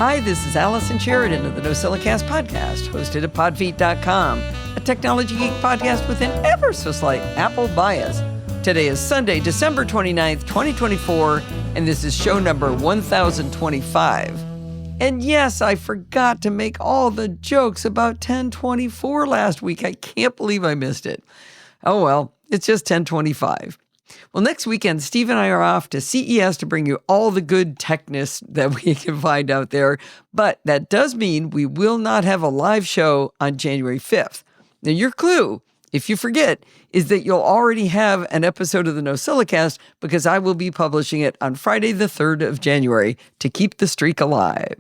Hi, this is Allison Sheridan of the NoSilicast podcast, hosted at podfeet.com, a technology geek podcast with an ever so slight Apple bias. Today is Sunday, December 29th, 2024, and this is show number 1025. And yes, I forgot to make all the jokes about 1024 last week. I can't believe I missed it. Oh well, it's just 1025. Well, next weekend, Steve and I are off to CES to bring you all the good techness that we can find out there. But that does mean we will not have a live show on January 5th. Now, your clue, if you forget, is that you'll already have an episode of the NoSilicast because I will be publishing it on Friday, the 3rd of January to keep the streak alive.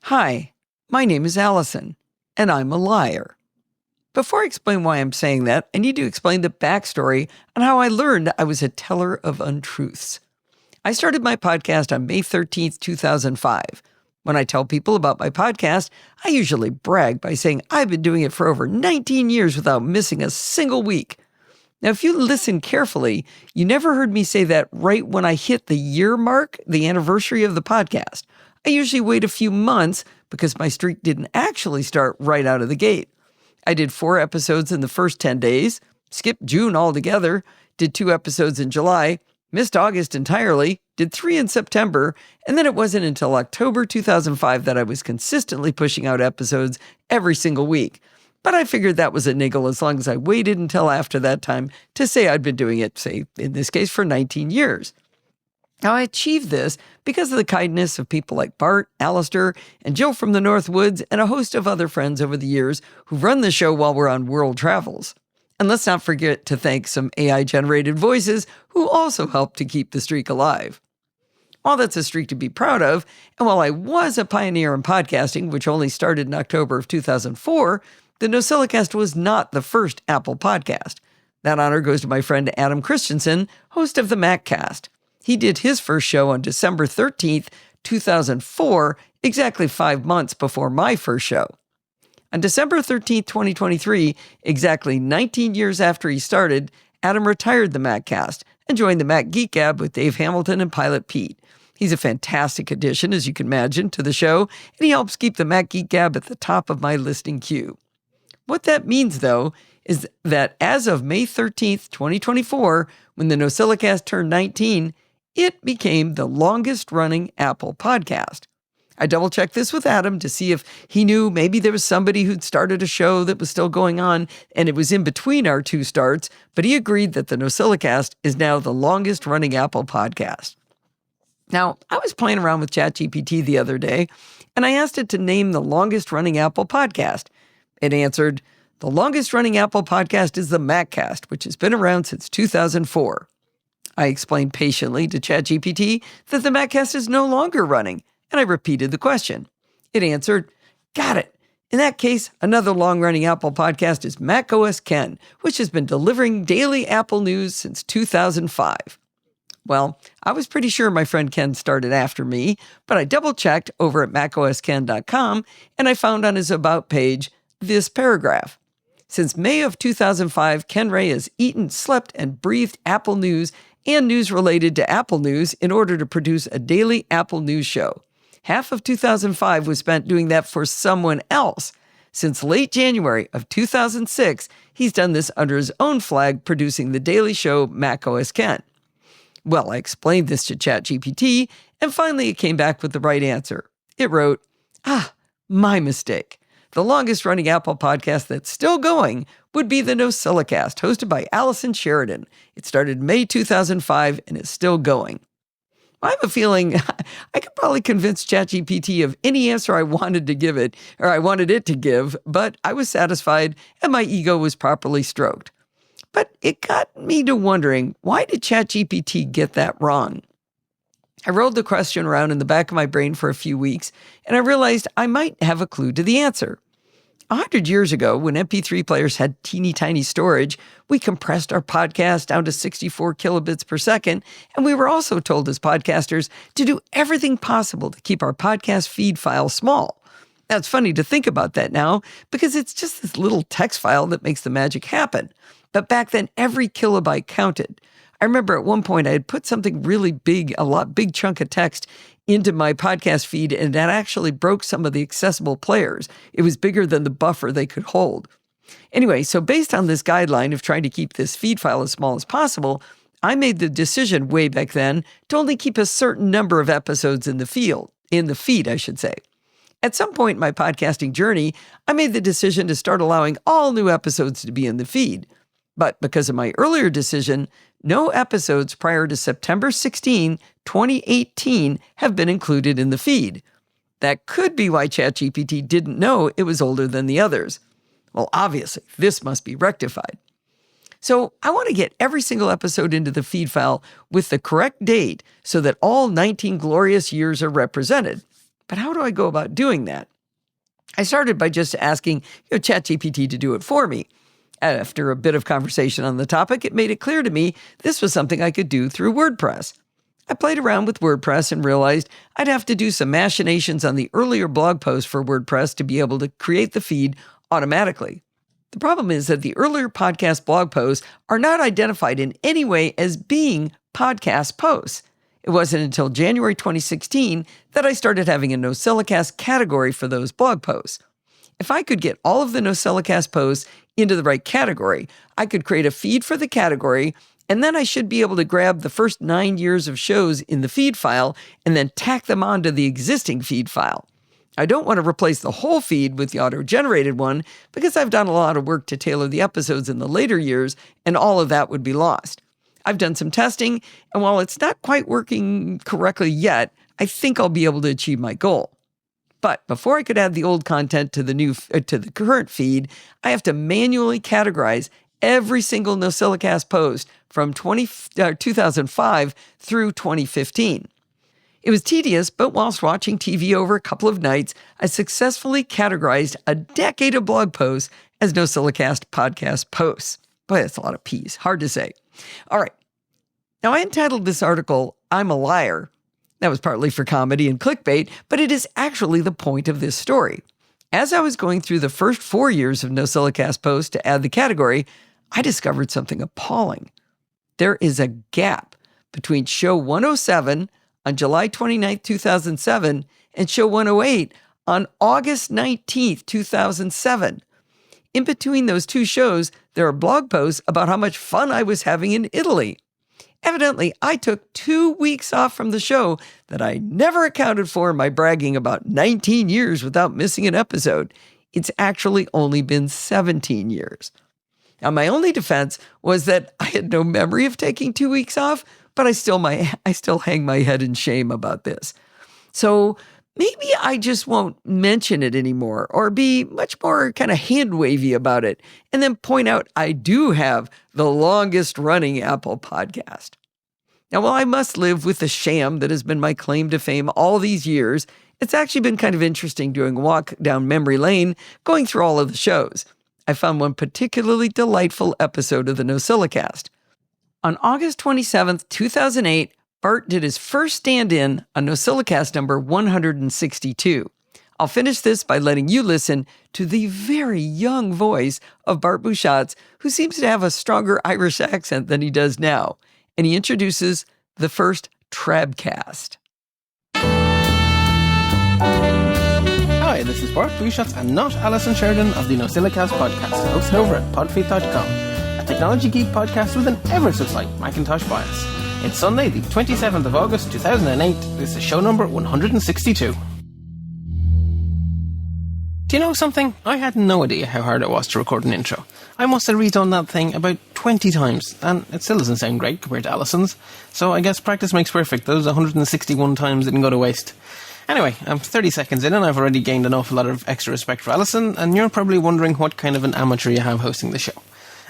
Hi, my name is Allison, and I'm a liar. Before I explain why I'm saying that, I need to explain the backstory on how I learned I was a teller of untruths. I started my podcast on May 13th, 2005. When I tell people about my podcast, I usually brag by saying I've been doing it for over 19 years without missing a single week. Now, if you listen carefully, you never heard me say that right when I hit the year mark, the anniversary of the podcast. I usually wait a few months because my streak didn't actually start right out of the gate. I did 4 episodes in the first 10 days, skipped June altogether, did 2 episodes in July, missed August entirely, did 3 in September, and then it wasn't until October 2005 that I was consistently pushing out episodes every single week. But I figured that was a niggle as long as I waited until after that time to say I'd been doing it, say, in this case, for 19 years. Now, I achieved this because of the kindness of people like Bart, Alistair, and Jill from the North Woods, and a host of other friends over the years who've run the show while we're on world travels. And let's not forget to thank some AI-generated voices who also helped to keep the streak alive. While that's a streak to be proud of, and while I was a pioneer in podcasting, which only started in October of 2004, the NoSilicast was not the first Apple podcast. That honor goes to my friend Adam Christensen, host of the MacCast. He did his first show on December 13th, 2004, exactly 5 months before my first show. On December 13th, 2023, exactly 19 years after he started, Adam retired the MacCast and joined the Mac Geek Gab with Dave Hamilton and Pilot Pete. He's a fantastic addition, as you can imagine, to the show, and he helps keep the Mac Geek Gab at the top of my listening queue. What that means, though, is that as of May 13th, 2024, when the NoSilicast turned 19, it became the longest-running Apple podcast. I double-checked this with Adam to see if he knew maybe there was somebody who'd started a show that was still going on, and it was in between our 2 starts, but he agreed that the NoSilicast is now the longest-running Apple podcast. Now, I was playing around with ChatGPT the other day, and I asked it to name the longest-running Apple podcast. It answered, "The longest-running Apple podcast is the MacCast, which has been around since 2004. I explained patiently to ChatGPT that the MacCast is no longer running, and I repeated the question. It answered, "Got it. In that case, another long-running Apple podcast is macOS Ken, which has been delivering daily Apple news since 2005. Well, I was pretty sure my friend Ken started after me, but I double-checked over at macosken.com, and I found on his About page this paragraph. Since May of 2005, Ken Ray has eaten, slept, and breathed Apple news and news related to Apple News in order to produce a daily Apple News show. Half of 2005 was spent doing that for someone else. Since late January of 2006, he's done this under his own flag, producing the daily show macOS Ken." Well, I explained this to ChatGPT, and finally it came back with the right answer. It wrote, "My mistake. The longest-running Apple podcast that's still going would be the NoSilicast, hosted by Allison Sheridan. It started May 2005 and is still going." I have a feeling I could probably convince ChatGPT of any answer I wanted to give it, or I wanted it to give, but I was satisfied and my ego was properly stroked. But it got me to wondering, why did ChatGPT get that wrong? I rolled the question around in the back of my brain for a few weeks, and I realized I might have a clue to the answer. 100 years ago, when MP3 players had teeny tiny storage, we compressed our podcast down to 64 kilobits per second, and we were also told as podcasters to do everything possible to keep our podcast feed file small. Now, it's funny to think about that now, because it's just this little text file that makes the magic happen. But back then, every kilobyte counted. I remember at one point I had put something really big, big chunk of text into my podcast feed, and that actually broke some of the accessible players. It was bigger than the buffer they could hold. Anyway, so based on this guideline of trying to keep this feed file as small as possible, I made the decision way back then to only keep a certain number of episodes in the feed, I should say. At some point in my podcasting journey, I made the decision to start allowing all new episodes to be in the feed. But because of my earlier decision, no episodes prior to September 16, 2018 have been included in the feed. That could be why ChatGPT didn't know it was older than the others. Well, obviously, this must be rectified. So I want to get every single episode into the feed file with the correct date so that all 19 glorious years are represented. But how do I go about doing that? I started by just asking ChatGPT to do it for me. After a bit of conversation on the topic, it made it clear to me this was something I could do through WordPress. I played around with WordPress and realized I'd have to do some machinations on the earlier blog post for WordPress to be able to create the feed automatically. The problem is that the earlier podcast blog posts are not identified in any way as being podcast posts. It wasn't until January 2016 that I started having a NoSilicast category for those blog posts. If I could get all of the NoSilicast posts into the right category, I could create a feed for the category, and then I should be able to grab the first 9 years of shows in the feed file and then tack them onto the existing feed file. I don't want to replace the whole feed with the auto-generated one because I've done a lot of work to tailor the episodes in the later years, and all of that would be lost. I've done some testing, and while it's not quite working correctly yet, I think I'll be able to achieve my goal. But before I could add the old content to the current feed, I have to manually categorize every single NoSilicast post from 2005 through 2015. It was tedious, but whilst watching TV over a couple of nights, I successfully categorized a decade of blog posts as NoSilicast podcast posts. Boy, that's a lot of P's. Hard to say. All right. Now, I entitled this article, "I'm a Liar." That was partly for comedy and clickbait, but it is actually the point of this story. As I was going through the first 4 years of NoSilicast posts to add the category, I discovered something appalling. There is a gap between show 107 on July 29, 2007 and show 108 on August 19, 2007. In between those two shows, there are blog posts about how much fun I was having in Italy. Evidently, I took 2 weeks off from the show that I never accounted for in my bragging about 19 years without missing an episode. It's actually only been 17 years. Now, my only defense was that I had no memory of taking 2 weeks off, but I still hang my head in shame about this. So maybe I just won't mention it anymore or be much more kind of hand-wavy about it and then point out I do have the longest-running Apple podcast. Now, while I must live with the sham that has been my claim to fame all these years, it's actually been kind of interesting doing a walk down memory lane, going through all of the shows. I found one particularly delightful episode of the NoSilicast. On August 27th, 2008, Bart did his first stand-in on NoSilicast number 162. I'll finish this by letting you listen to the very young voice of Bart Busschots, who seems to have a stronger Irish accent than he does now. And he introduces the first Trabcast. Hi, this is Bart Busschots and not Allison Sheridan of the NoSilicast podcast, hosted over at podfeet.com, a technology geek podcast with an ever so slight Macintosh bias. It's Sunday, the 27th of August, 2008. This is show number 162. Do you know something? I had no idea how hard it was to record an intro. I must have redone that thing about 20 times, and it still doesn't sound great compared to Allison's. So I guess practice makes perfect. Those 161 times didn't go to waste. Anyway, I'm 30 seconds in and I've already gained an awful lot of extra respect for Allison, and you're probably wondering what kind of an amateur you have hosting the show.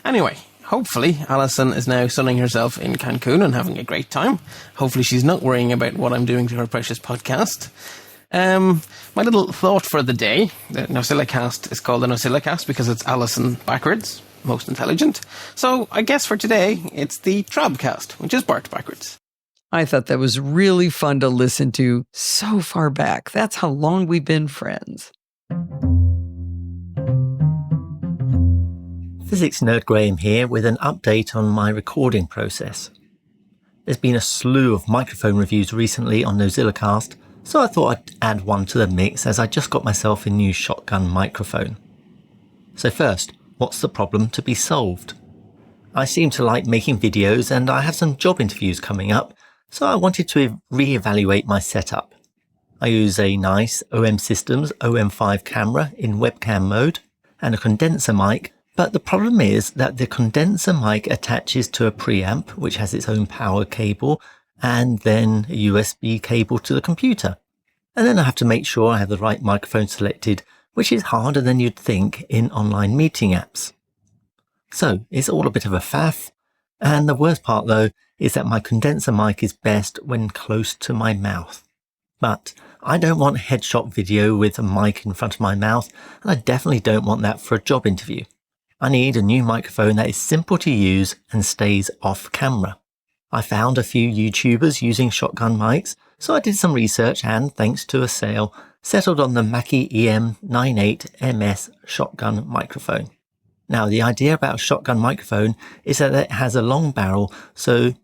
Anyway, hopefully Allison is now sunning herself in Cancun and having a great time. Hopefully she's not worrying about what I'm doing to her precious podcast. My little thought for the day, the NoSilicast is called the NoSilicast because it's Allison backwards, most intelligent. So I guess for today, it's the Trabcast, which is Bart backwards. I thought that was really fun to listen to so far back. That's how long we've been friends. Physics nerd Graeme here with an update on my recording process. There's been a slew of microphone reviews recently on NoSilicast, so I thought I'd add one to the mix as I just got myself a new shotgun microphone. So first, what's the problem to be solved? I seem to like making videos and I have some job interviews coming up, so I wanted to re-evaluate my setup. I use a nice OM Systems OM5 camera in webcam mode and a condenser mic, but the problem is that the condenser mic attaches to a preamp which has its own power cable and then a USB cable to the computer. And then I have to make sure I have the right microphone selected, which is harder than you'd think in online meeting apps. So it's all a bit of a faff, and the worst part though is that my condenser mic is best when close to my mouth. But I don't want headshot video with a mic in front of my mouth, and I definitely don't want that for a job interview. I need a new microphone that is simple to use and stays off camera. I found a few YouTubers using shotgun mics, so I did some research and, thanks to a sale, settled on the Mackie EM98MS shotgun microphone. Now, the idea about a shotgun microphone is that it has a long barrel, so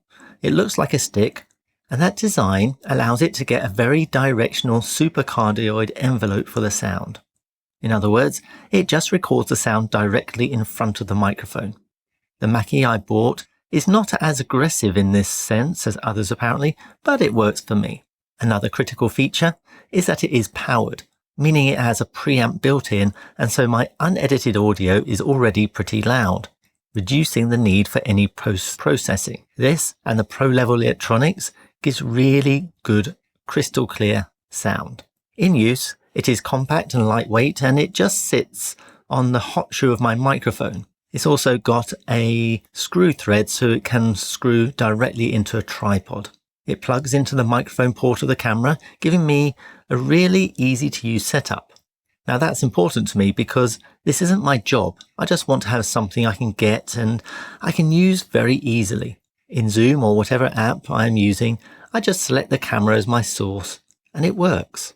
it looks like a stick, and that design allows it to get a very directional supercardioid envelope for the sound. In other words, it just records the sound directly in front of the microphone. The Mackie I bought is not as aggressive in this sense as others apparently, but it works for me. Another critical feature is that it is powered, meaning it has a preamp built in, and so my unedited audio is already pretty loud, reducing the need for any post-processing. This and the pro-level electronics gives really good crystal clear sound. In use, it is compact and lightweight, and it just sits on the hot shoe of my microphone. It's also got a screw thread so it can screw directly into a tripod. It plugs into the microphone port of the camera, giving me a really easy to use setup. Now that's important to me because this isn't my job. I just want to have something I can get and I can use very easily. In Zoom or whatever app I am using, I just select the camera as my source and it works.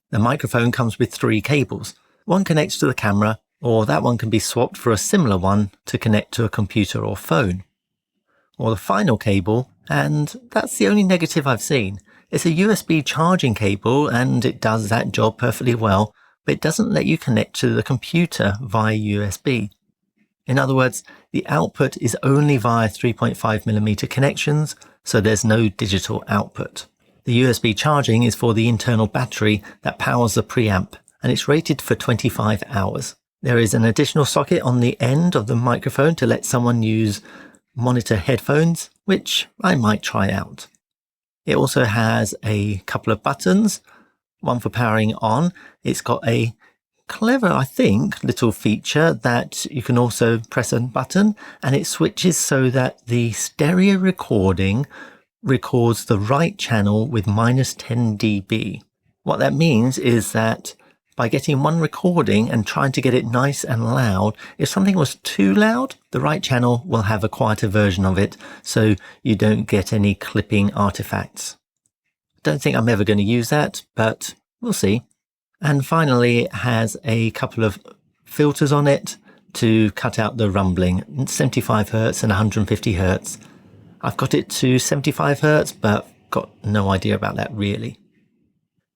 The microphone comes with 3 cables. One connects to the camera, or that one can be swapped for a similar one to connect to a computer or phone. Or the final cable, and that's the only negative I've seen. It's a USB charging cable and it does that job perfectly well, but it doesn't let you connect to the computer via USB. In other words, the output is only via 3.5mm connections, so there's no digital output. The USB charging is for the internal battery that powers the preamp, and it's rated for 25 hours. There is an additional socket on the end of the microphone to let someone use monitor headphones, which I might try out. It also has a couple of buttons, one for powering on. It's got a clever, I think, little feature that you can also press a button and it switches so that the stereo recording records the right channel with -10 dB. What that means is that by getting one recording and trying to get it nice and loud, if something was too loud, the right channel will have a quieter version of it, so you don't get any clipping artifacts. Don't think I'm ever going to use that, but we'll see. And finally, it has a couple of filters on it to cut out the rumbling, 75 Hz and 150 Hz. I've got it to 75 Hz, but got no idea about that really.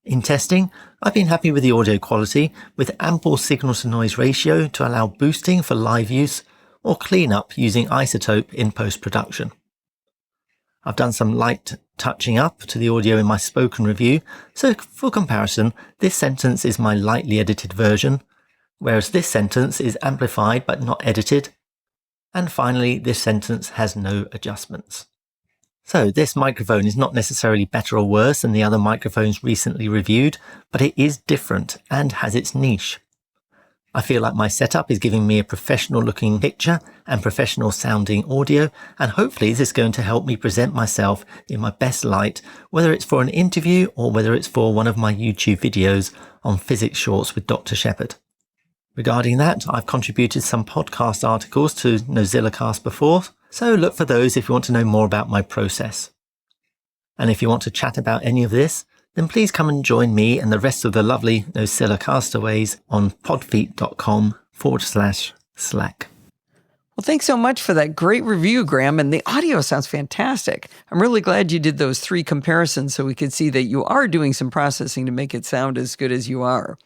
In testing, I've been happy with the audio quality, with ample signal-to-noise ratio to allow boosting for live use or cleanup using isotope in post-production. I've done some light touching up to the audio in my spoken review, so for comparison, this sentence is my lightly edited version, whereas this sentence is amplified but not edited, and finally this sentence has no adjustments. So this microphone is not necessarily better or worse than the other microphones recently reviewed, but it is different and has its niche. I feel like my setup is giving me a professional looking picture and professional sounding audio, and hopefully this is going to help me present myself in my best light, whether it's for an interview or whether it's for one of my YouTube videos on physics shorts with Dr. Shepherd. Regarding that, I've contributed some podcast articles to NoSilicast before, so look for those if you want to know more about my process. And if you want to chat about any of this, then please come and join me and the rest of the lovely NoSilicastaways on podfeet.com/Slack. Well, thanks so much for that great review, Graeme, and the audio sounds fantastic. I'm really glad you did those 3 comparisons so we could see that you are doing some processing to make it sound as good as you are.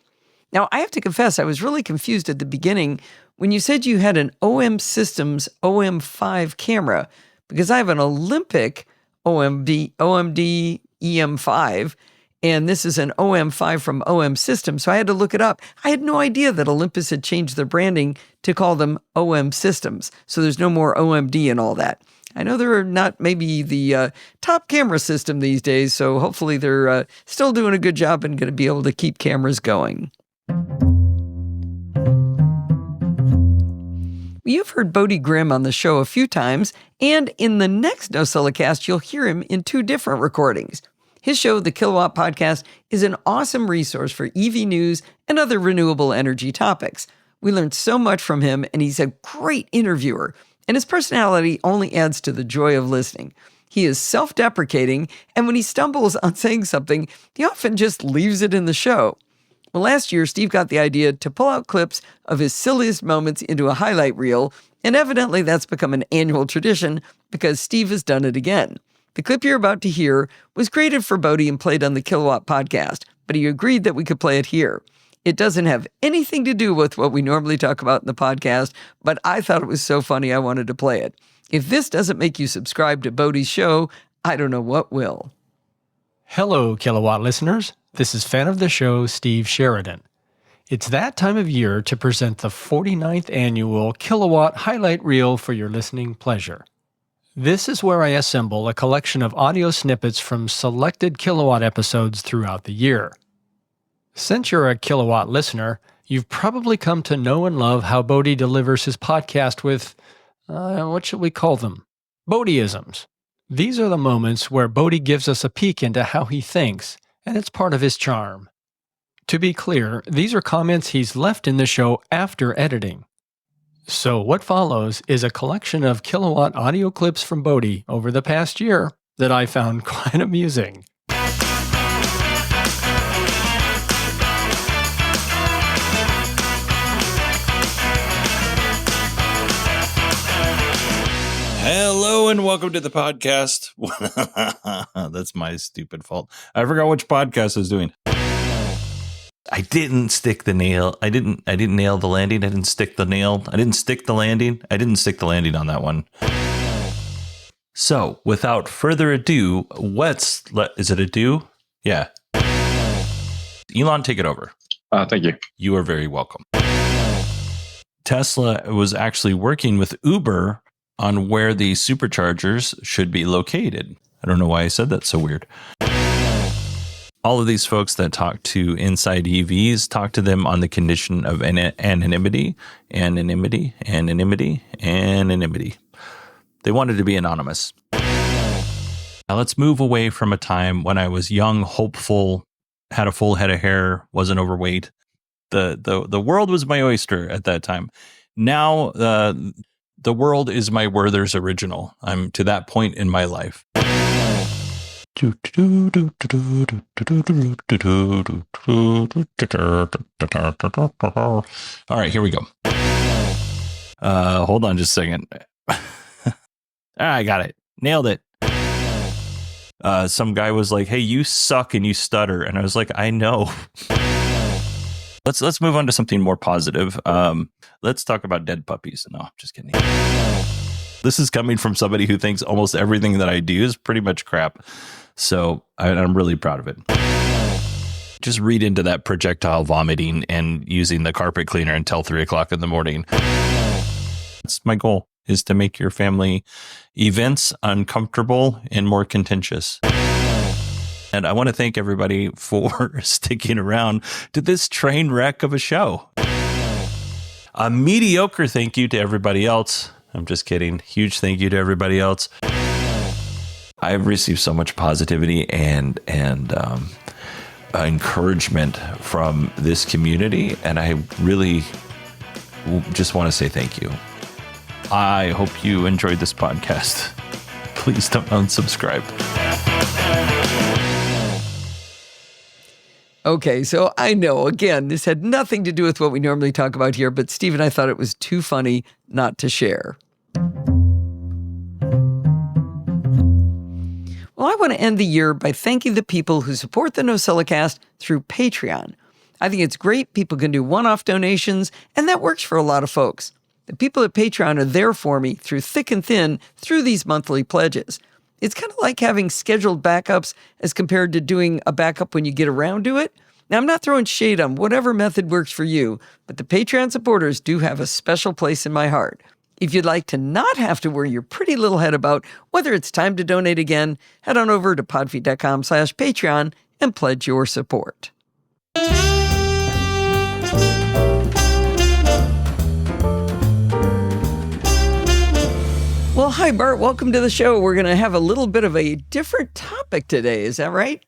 Now, I have to confess, I was really confused at the beginning when you said you had an OM Systems OM5 camera, because I have an Olympic OMD EM5, and this is an OM5 from OM Systems, so I had to look it up. I had no idea that Olympus had changed their branding to call them OM Systems, so there's no more OMD and all that. I know they're not maybe the top camera system these days, so hopefully they're still doing a good job and going to be able to keep cameras going. You've heard Bodie Grimm on the show a few times, and in the next NoSilicast, you'll hear him in 2 different recordings. His show, the Kilowatt Podcast, is an awesome resource for EV news and other renewable energy topics. We learned so much from him, and he's a great interviewer, and his personality only adds to the joy of listening. He is self-deprecating, and when he stumbles on saying something, he often just leaves it in the show. Well, last year, Steve got the idea to pull out clips of his silliest moments into a highlight reel, and evidently that's become an annual tradition because Steve has done it again. The clip you're about to hear was created for Bodie and played on the Kilowatt Podcast, but he agreed that we could play it here. It doesn't have anything to do with what we normally talk about in the podcast, but I thought it was so funny I wanted to play it. If this doesn't make you subscribe to Bodie's show, I don't know what will. Hello, Kilowatt listeners. This is fan of the show, Steve Sheridan. It's that time of year to present the 49th annual Kilowatt highlight reel for your listening pleasure. This is where I assemble a collection of audio snippets from selected Kilowatt episodes throughout the year. Since you're a Kilowatt listener, you've probably come to know and love how Bodie delivers his podcast with, what should we call them? Bodieisms. These are the moments where Bodie gives us a peek into how he thinks, and it's part of his charm. To be clear, these are comments he's left in the show after editing. So what follows is a collection of Kilowatt audio clips from Bodie over the past year that I found quite amusing. Hello and welcome to the podcast. That's my stupid fault. I forgot which podcast I was doing. I didn't stick the nail. I didn't nail the landing. I didn't stick the nail. I didn't stick the landing. I didn't stick the landing on that one. So, without further ado, is it ado? Yeah. Elon, take it over. Thank you. You are very welcome. Tesla was actually working with Uber on where the superchargers should be located. I don't know why I said that so weird. All of these folks that talk to inside EVs talk to them on the condition of anonymity. They wanted to be anonymous. Now let's move away from a time when I was young, hopeful, had a full head of hair, wasn't overweight. The world was my oyster at that time. Now the world is my Werther's original. I'm to that point in my life. All right, here we go. Hold on just a second. I got it. Nailed it. Some guy was like, "Hey, you suck and you stutter." And I was like, "I know." Let's move on to something more positive. Let's talk about dead puppies. No, just kidding. This is coming from somebody who thinks almost everything that I do is pretty much crap. So I'm really proud of it. Just read into that projectile vomiting and using the carpet cleaner until 3 o'clock in the morning. That's my goal, is to make your family events uncomfortable and more contentious. And I want to thank everybody for sticking around to this train wreck of a show. A mediocre thank you to everybody else. I'm just kidding. Huge thank you to everybody else. I've received so much positivity and encouragement from this community, and I really just want to say thank you. I hope you enjoyed this podcast. Please don't unsubscribe. Okay, so I know, again, this had nothing to do with what we normally talk about here, but Steve and I thought it was too funny not to share. Well, I want to end the year by thanking the people who support the NoSilicast through Patreon. I think it's great. People can do one-off donations, and that works for a lot of folks. The people at Patreon are there for me through thick and thin through these monthly pledges. It's kind of like having scheduled backups as compared to doing a backup when you get around to it. Now, I'm not throwing shade on whatever method works for you, but the Patreon supporters do have a special place in my heart. If you'd like to not have to worry your pretty little head about whether it's time to donate again, head on over to podfeet.com/Patreon and pledge your support. Well, hi, Bart. Welcome to the show. We're going to have a little bit of a different topic today. Is that right?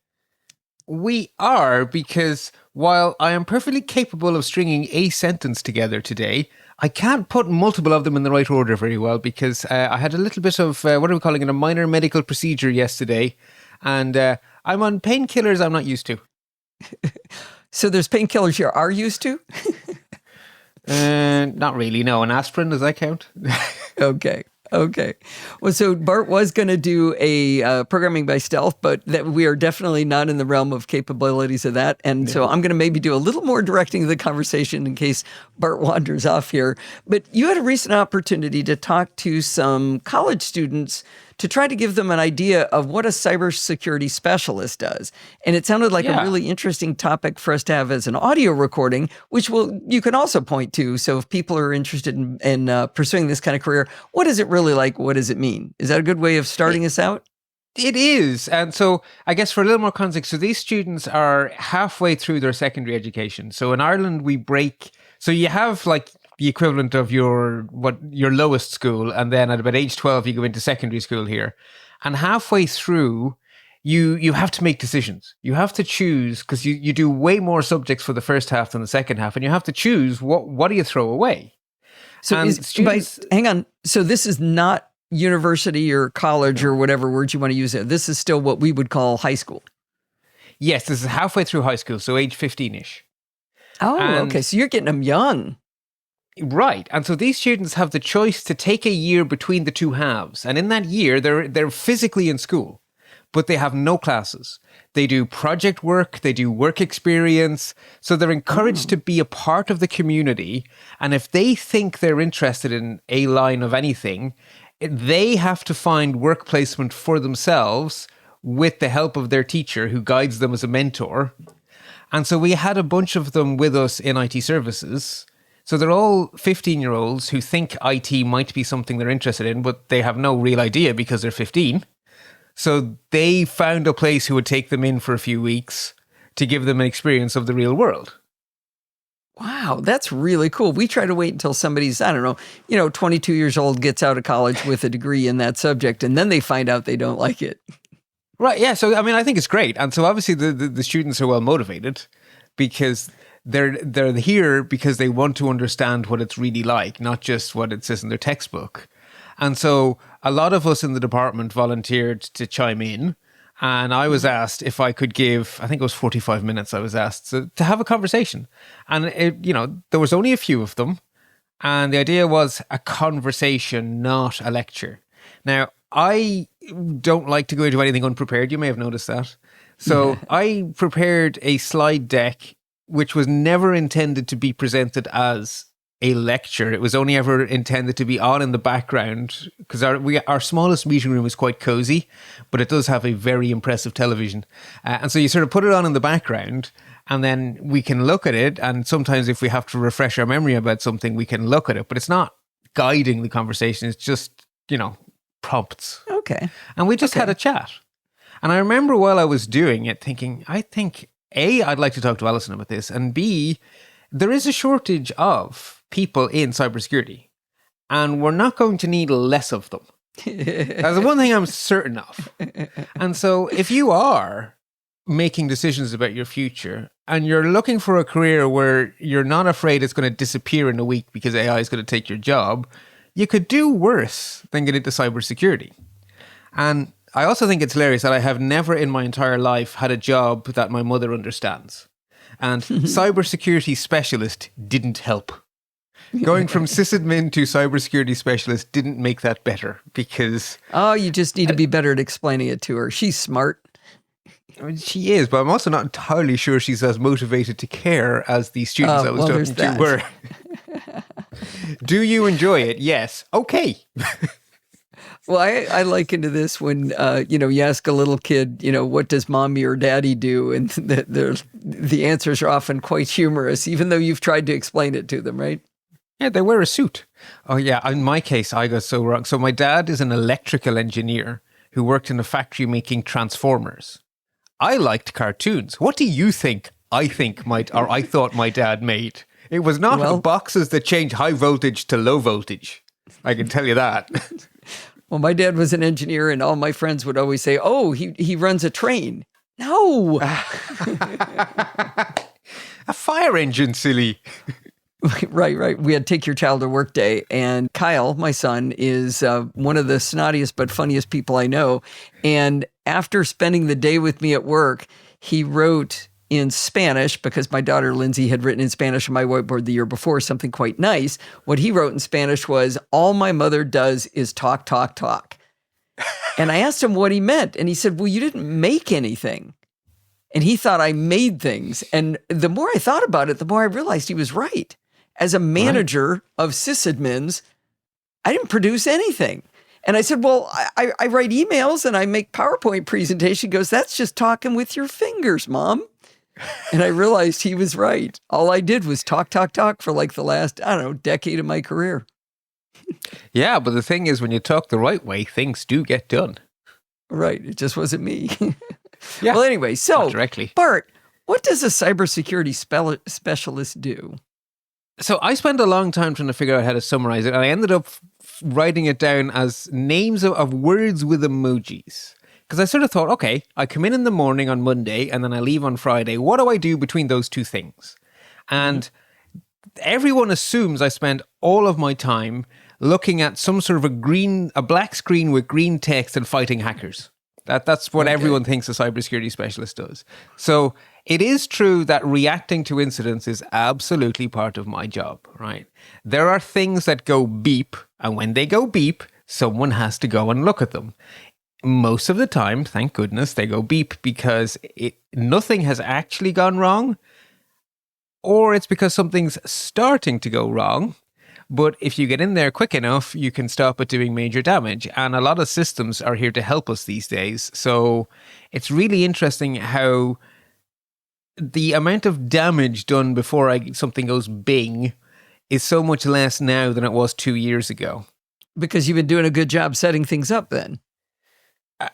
We are, because while I am perfectly capable of stringing a sentence together today, I can't put multiple of them in the right order very well because I had a little bit of, what are we calling it, a minor medical procedure yesterday, and I'm on painkillers I'm not used to. So there's painkillers you are used to? Not really, no. An aspirin, does that count? Okay. Well, so Bart was going to do a programming by stealth, but that we are definitely not in the realm of capabilities of that. And so I'm going to maybe do a little more directing of the conversation in case Bart wanders off here. But you had a recent opportunity to talk to some college students to try to give them an idea of what a cybersecurity specialist does. And it sounded like a really interesting topic for us to have as an audio recording, which you can also point to. So if people are interested in pursuing this kind of career, what is it really like? What does it mean? Is that a good way of starting us out? It is. And so I guess for a little more context, so these students are halfway through their secondary education. So in Ireland, so you have like the equivalent of your lowest school, and then at about age 12 you go into secondary school here, and halfway through you have to make decisions. You have to choose, because you do way more subjects for the first half than the second half, and you have to choose what do you throw away. So hang on, so this is not university or college or whatever words you want to use there. This is still what we would call high school. Yes, this is halfway through high school, so age 15-ish. Okay, so you're getting them young. Right. And so these students have the choice to take a year between the two halves. And in that year, they're physically in school, but they have no classes. They do project work, they do work experience. So they're encouraged to be a part of the community. And if they think they're interested in a line of anything, they have to find work placement for themselves with the help of their teacher who guides them as a mentor. And so we had a bunch of them with us in IT services. So they're all 15-year-olds who think IT might be something they're interested in, but they have no real idea because they're 15. So they found a place who would take them in for a few weeks to give them an experience of the real world. Wow, that's really cool. We try to wait until somebody's, 22 years old, gets out of college with a degree in that subject, and then they find out they don't like it. Right, yeah. So, I think it's great. And so obviously the students are well motivated because they're here because they want to understand what it's really like, not just what it says in their textbook. And so a lot of us in the department volunteered to chime in. And I was asked if I could give, I think it was 45 minutes I was asked to have a conversation. And, there was only a few of them. And the idea was a conversation, not a lecture. Now, I don't like to go into anything unprepared. You may have noticed that. So I prepared a slide deck which was never intended to be presented as a lecture. It was only ever intended to be on in the background because our smallest meeting room is quite cozy, but it does have a very impressive television. And so you sort of put it on in the background and then we can look at it. And sometimes if we have to refresh our memory about something, we can look at it, but it's not guiding the conversation. It's just, prompts. Okay. And we just had a chat. And I remember while I was doing it thinking, I think A, I'd like to talk to Allison about this, and B, there is a shortage of people in cybersecurity, and we're not going to need less of them. That's the one thing I'm certain of. And so if you are making decisions about your future and you're looking for a career where you're not afraid it's going to disappear in a week because AI is going to take your job, you could do worse than get into cybersecurity. And I also think it's hilarious that I have never in my entire life had a job that my mother understands. And cybersecurity specialist didn't help. Going from sysadmin to cybersecurity specialist didn't make that better because... Oh, you just need to be better at explaining it to her. She's smart. I mean, she is, but I'm also not entirely sure she's as motivated to care as the students I was talking to were. Do you enjoy it? Yes. Okay. Well, I liken to this when, you ask a little kid, what does mommy or daddy do? And the answers are often quite humorous, even though you've tried to explain it to them, right? Yeah, they wear a suit. Oh, yeah. In my case, I got so wrong. So my dad is an electrical engineer who worked in a factory making transformers. I liked cartoons. What do you think I thought my dad made? It was not boxes that change high voltage to low voltage. I can tell you that. Well, my dad was an engineer, and all my friends would always say, oh, he runs a train. No. A fire engine, silly. Right. We had Take Your Child to Work Day, and Kyle, my son, is one of the snottiest but funniest people I know. And after spending the day with me at work, he wrote in Spanish, because my daughter Lindsay had written in Spanish on my whiteboard the year before, something quite nice. What he wrote in Spanish was, all my mother does is talk, talk, talk. And I asked him what he meant, and he said, well, you didn't make anything. And he thought I made things. And the more I thought about it, the more I realized he was right. As a manager of sysadmins, I didn't produce anything. And I said, well, I write emails and I make PowerPoint presentation. He goes, that's just talking with your fingers, Mom. And I realized he was right. All I did was talk for like the last, decade of my career. Yeah, but the thing is, when you talk the right way, things do get done. Right. It just wasn't me. Yeah. Well, anyway, so directly. Bart, what does a cybersecurity specialist do? So I spent a long time trying to figure out how to summarize it, and I ended up writing it down as names of words with emojis. Because I sort of thought, okay, I come in the morning on Monday, and then I leave on Friday. What do I do between those two things? And everyone assumes I spend all of my time looking at some sort of a black screen with green text and fighting hackers. That's what everyone thinks a cybersecurity specialist does. So it is true that reacting to incidents is absolutely part of my job, right? There are things that go beep, and when they go beep, someone has to go and look at them. Most of the time, thank goodness, they go beep because nothing has actually gone wrong, or it's because something's starting to go wrong. But if you get in there quick enough, you can stop it doing major damage. And a lot of systems are here to help us these days. So it's really interesting how the amount of damage done before something goes bing is so much less now than it was 2 years ago. Because you've been doing a good job setting things up then.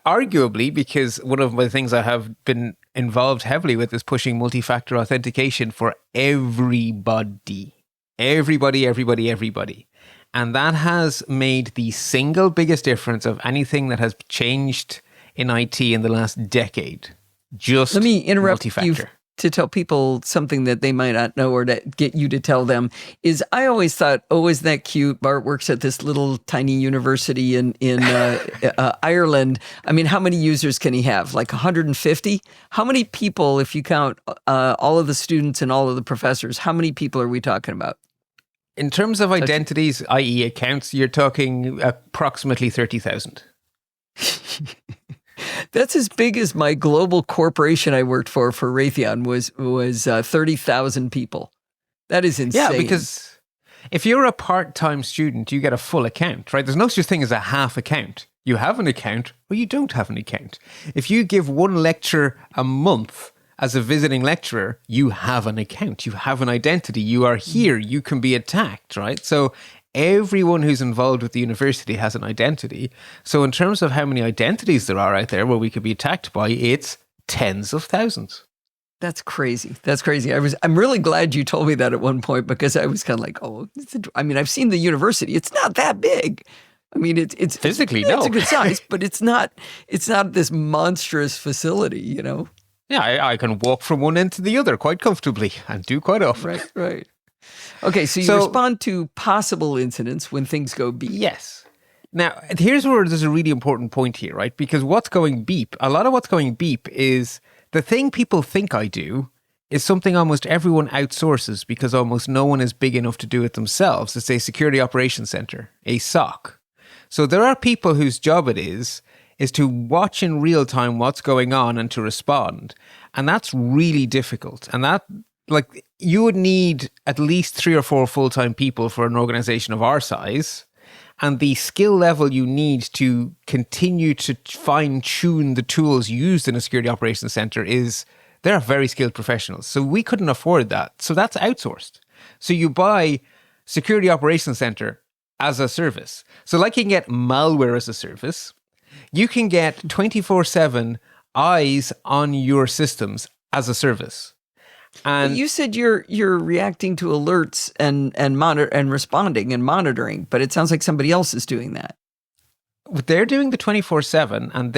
Arguably, because one of the things I have been involved heavily with is pushing multi-factor authentication for everybody. Everybody. And that has made the single biggest difference of anything that has changed in IT in the last decade. Just let me interrupt multi-factor. You to tell people something that they might not know, or to get you to tell them, is I always thought, oh, isn't that cute? Bart works at this little tiny university in Ireland. I mean, how many users can he have? Like 150? How many people, if you count all of the students and all of the professors, how many people are we talking about? In terms of identities, i.e. accounts, you're talking approximately 30,000. That's as big as my global corporation I worked for Raytheon was 30,000 people. That is insane. Yeah, because if you're a part-time student, you get a full account, right? There's no such thing as a half account. You have an account or you don't have an account. If you give one lecture a month as a visiting lecturer, you have an account. You have an identity. You are here. You can be attacked, right? So everyone who's involved with the university has an identity. So in terms of how many identities there are out there where we could be attacked by, it's tens of thousands. That's crazy. I'm really glad you told me that at one point, because I was kind of like, I've seen the university. It's not that big. I mean, it's physically, it's a good size, but it's not this monstrous facility, you know? Yeah, I can walk from one end to the other quite comfortably and do quite often. Right. Okay, so you respond to possible incidents when things go beep. Yes. Now, here's where there's a really important point here, right? Because what's going beep, a lot of what's going beep is the thing people think I do is something almost everyone outsources because almost no one is big enough to do it themselves. It's a Security Operations Center, a SOC. So there are people whose job it is to watch in real time what's going on and to respond. And that's really difficult. And that, like, you would need at least 3 or 4 full-time people for an organization of our size. And the skill level you need to continue to fine-tune the tools used in a security operations center they're very skilled professionals. So we couldn't afford that. So that's outsourced. So you buy security operations center as a service. So like you can get malware as a service, you can get 24/7 eyes on your systems as a service. And but you said you're reacting to alerts and monitor and responding and monitoring, but it sounds like somebody else is doing that. they're doing the 24/7, and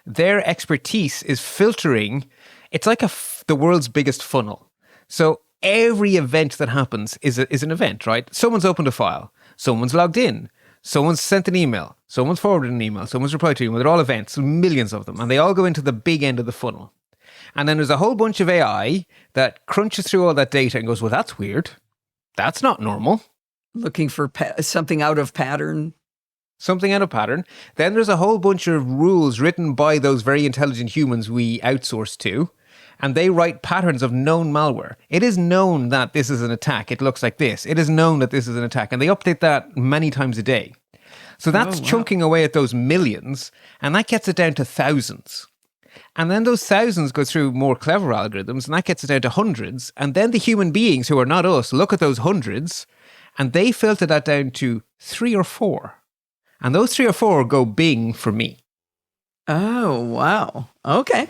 their expertise is filtering. It's like the world's biggest funnel. So every event that happens is an event, right? Someone's opened a file, someone's logged in, someone's sent an email, someone's forwarded an email, someone's replied to an email. They're all events, millions of them, and they all go into the big end of the funnel. And then there's a whole bunch of AI that crunches through all that data and goes, well, that's weird. That's not normal. Looking for something out of pattern. Something out of pattern. Then there's a whole bunch of rules written by those very intelligent humans we outsource to, and they write patterns of known malware. It is known that this is an attack. It looks like this. It is known that this is an attack, and they update that many times a day. So that's chunking away at those millions, and that gets it down to thousands. And then those thousands go through more clever algorithms, and that gets it down to hundreds. And then the human beings who are not us look at those hundreds, and they filter that down to 3 or 4. And those 3 or 4 go bing for me. Oh, wow. Okay.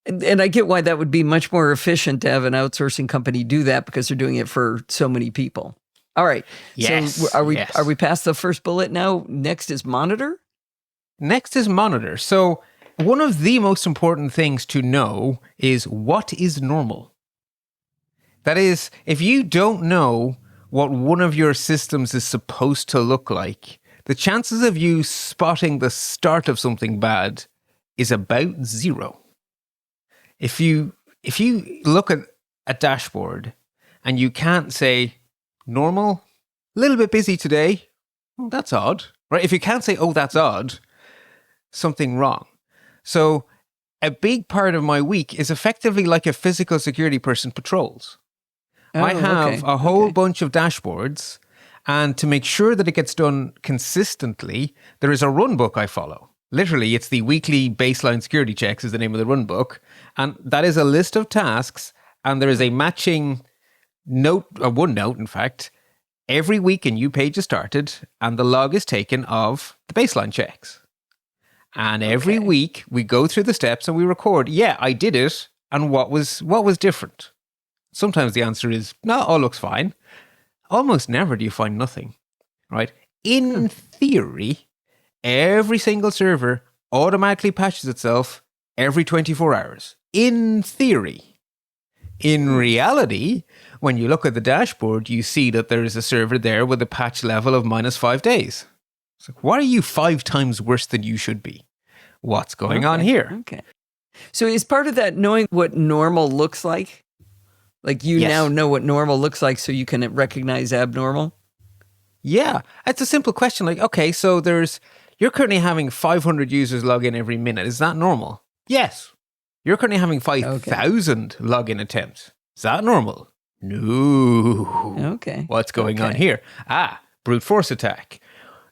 And I get why that would be much more efficient to have an outsourcing company do that, because they're doing it for so many people. All right. Yes. So are we past the first bullet now? Next is monitor? Next is monitor. So one of the most important things to know is what is normal. That is, if you don't know what one of your systems is supposed to look like, the chances of you spotting the start of something bad is about 0. If you look at a dashboard and you can't say, normal, a little bit busy today, oh, that's odd, right? If you can't say, oh, that's odd, something wrong. So a big part of my week is effectively like a physical security person patrols. I have a whole bunch of dashboards, and to make sure that it gets done consistently, there is a run book I follow. Literally, it's the weekly baseline security checks is the name of the run book. And that is a list of tasks, and there is a matching note, or one note, in fact. Every week a new page is started, and the log is taken of the baseline checks. And every week we go through the steps and we record, yeah, I did it, and what was different. Sometimes the answer is, no, all looks fine. Almost never do you find nothing, right? In theory, every single server automatically patches itself every 24 hours. In theory. In reality, when you look at the dashboard, you see that there is a server there with a patch level of -5 days. It's like, why are you 5 times worse than you should be? What's going on here? Okay. So is part of that knowing what normal looks like? Like you now know what normal looks like, so you can recognize abnormal? Yeah. It's a simple question. Like, okay, so you're currently having 500 users log in every minute. Is that normal? Yes. You're currently having 5,000 login attempts. Is that normal? No. Okay. What's going on here? Brute force attack.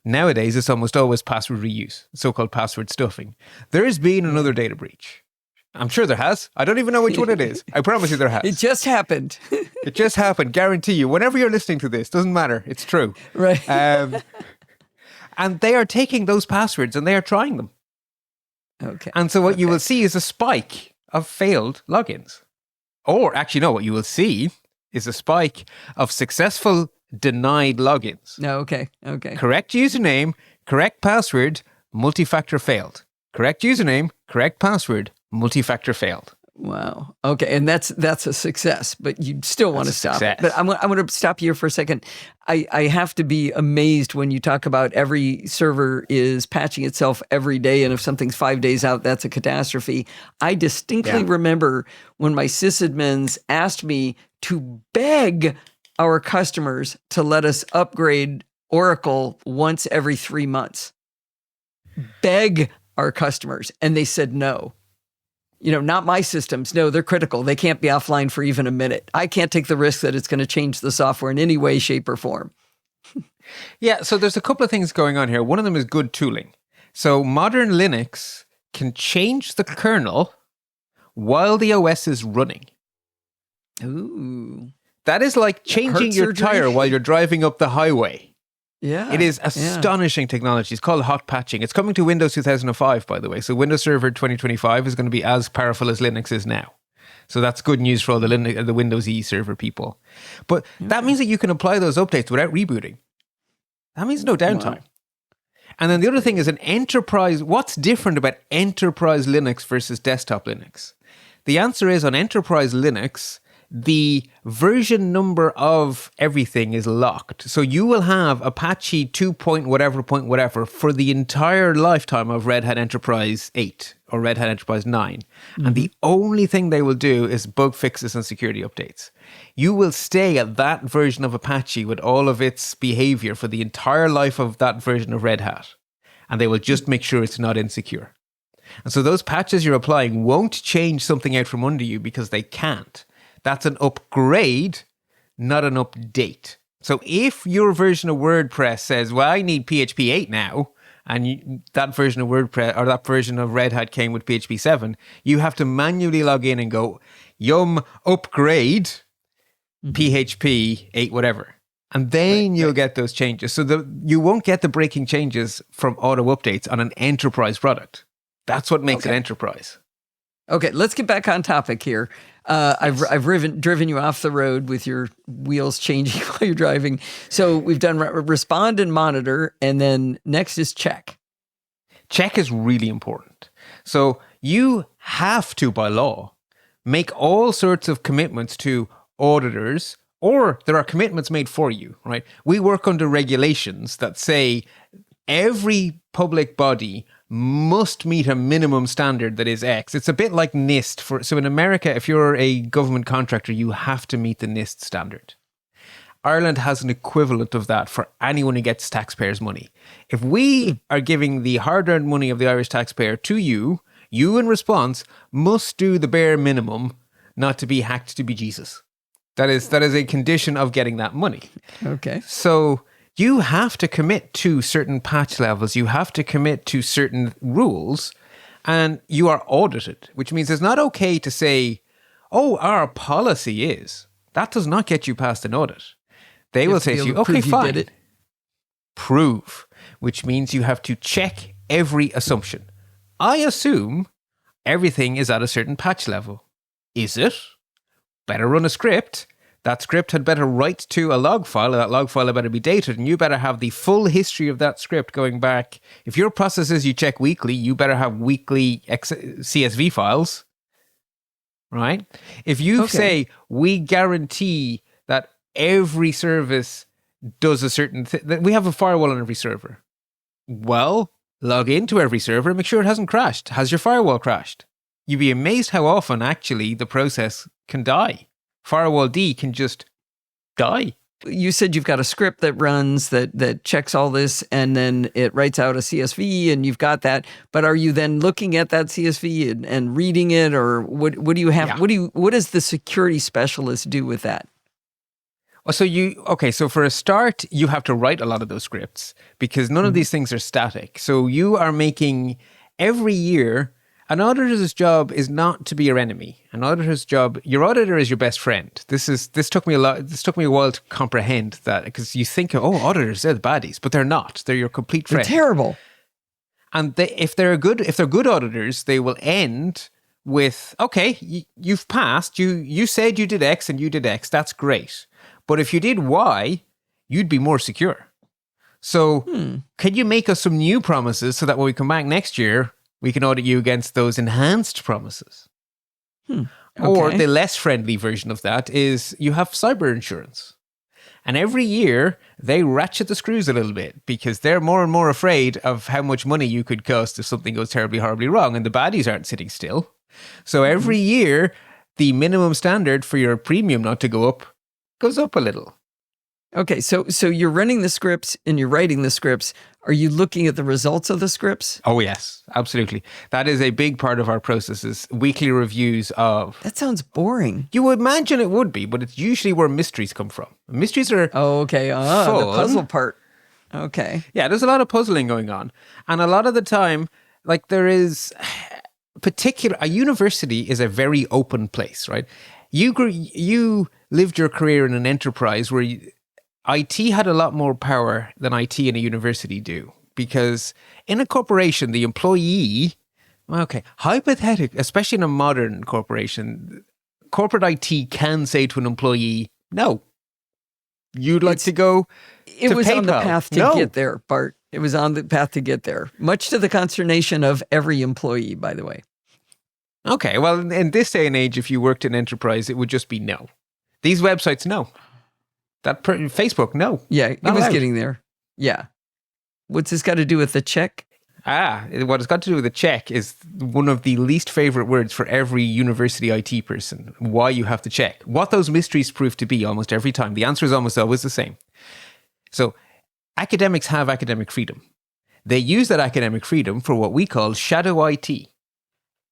Nowadays, it's almost always password reuse, so-called password stuffing. There has been another data breach. I'm sure there has. I don't even know which one it is. I promise you there has. It just happened. It just happened. Guarantee you. Whenever you're listening to this, doesn't matter. It's true. Right. And they are taking those passwords and they are trying them. Okay. And so what you will see is a spike of failed logins. Or actually, no, what you will see is a spike of successful denied logins. No, okay. Correct username, correct password, multi-factor failed. Correct username, correct password, multi-factor failed. Wow. Okay, and that's a success, but you still want to stop it. But I'm going to stop you here for a second. I have to be amazed when you talk about every server is patching itself every day, and if something's 5 days out, that's a catastrophe. I distinctly remember when my sysadmins asked me to beg our customers to let us upgrade Oracle once every 3 months. Beg our customers, and they said no. Not my systems. No, they're critical. They can't be offline for even a minute. I can't take the risk that it's going to change the software in any way, shape, or form. Yeah, so there's a couple of things going on here. One of them is good tooling. So modern Linux can change the kernel while the OS is running. Ooh. That is like changing your tire while you're driving up the highway. Yeah. It is astonishing technology. It's called hot patching. It's coming to Windows 2005, by the way. So Windows Server 2025 is going to be as powerful as Linux is now. So that's good news for all the Windows E server people. But that means that you can apply those updates without rebooting. That means no downtime. Wow. And then the other thing is an enterprise. What's different about enterprise Linux versus desktop Linux? The answer is on enterprise Linux, the version number of everything is locked. So you will have Apache 2 point whatever for the entire lifetime of Red Hat Enterprise 8 or Red Hat Enterprise 9. Mm-hmm. And the only thing they will do is bug fixes and security updates. You will stay at that version of Apache with all of its behavior for the entire life of that version of Red Hat. And they will just make sure it's not insecure. And so those patches you're applying won't change something out from under you because they can't. That's an upgrade, not an update. So if your version of WordPress says, well, I need PHP 8 now, and that version of WordPress or that version of Red Hat came with PHP 7, you have to manually log in and go, upgrade PHP 8 whatever. And then you'll get those changes. So you won't get the breaking changes from auto updates on an enterprise product. That's what makes it enterprise. Okay, let's get back on topic here. I've driven you off the road with your wheels changing while you're driving. So we've done respond and monitor, and then next is check. Check is really important. So you have to, by law, make all sorts of commitments to auditors, or there are commitments made for you, right? We work under regulations that say every public body must meet a minimum standard that is X. It's a bit like NIST. So in America, if you're a government contractor, you have to meet the NIST standard. Ireland has an equivalent of that for anyone who gets taxpayers' money. If we are giving the hard-earned money of the Irish taxpayer to you, you in response must do the bare minimum not to be hacked to be Jesus. That is a condition of getting that money. Okay. So you have to commit to certain patch levels. You have to commit to certain rules, and you are audited, which means it's not okay to say, oh, our policy is. That does not get you past an audit. They will say to you, okay, fine. Prove, which means you have to check every assumption. I assume everything is at a certain patch level. Is it? Better run a script. That script had better write to a log file, and that log file had better be dated, and you better have the full history of that script going back. If your processes you check weekly, you better have weekly CSV files, right? If you say, we guarantee that every service does a certain thing, we have a firewall on every server. Well, log into every server and make sure it hasn't crashed. Has your firewall crashed? You'd be amazed how often actually the process can die. Firewall D can just die. You said you've got a script that runs that checks all this, and then it writes out a CSV, and you've got that. But are you then looking at that CSV and reading it, or what do you have? Yeah. What does the security specialist do with that? So for a start, you have to write a lot of those scripts because none of these things are static. So you are making every year. An auditor's job is not to be your enemy. An auditor's job, your auditor is your best friend. This took me a while to comprehend that, because you think, auditors, they're the baddies, but they're not. They're your complete friend. They're terrible. And if they're good auditors, they will end with, okay, you've passed. You said you did X and you did X. That's great. But if you did Y, you'd be more secure. So can you make us some new promises so that when we come back next year, we can audit you against those enhanced promises? Or Okay. the less friendly version of that is you have cyber insurance. And every year they ratchet the screws a little bit because they're more and more afraid of how much money you could cost if something goes terribly, horribly wrong. And the baddies aren't sitting still. So every year, the minimum standard for your premium not to go up goes up a little. Okay, so you're running the scripts and you're writing the scripts. Are you looking at the results of the scripts? Oh, yes, absolutely. That is a big part of our processes, weekly reviews of... That sounds boring. You would imagine it would be, but it's usually where mysteries come from. Mysteries are... Oh, okay. The fun. puzzle part. Okay. Yeah, there's a lot of puzzling going on. And a lot of the time, like there is... A university is a very open place, right? You lived your career in an enterprise where IT had a lot more power than IT in a university do. Because in a corporation, the employee, hypothetical, especially in a modern corporation, corporate IT can say to an employee, no, you'd like to go It to was on the PayPal. path to No. get there, Bart. It was on the path to get there, much to the consternation of every employee, by the way. Okay, well, in this day and age, if you worked in enterprise, it would just be no. These websites, no. Facebook, no. Yeah, it Not was allowed. getting there. Yeah. What's this got to do with the check? What it's got to do with the check is one of the least favorite words for every university IT person. Why you have to check. What those mysteries prove to be almost every time. The answer is almost always the same. So academics have academic freedom. They use that academic freedom for what we call shadow IT.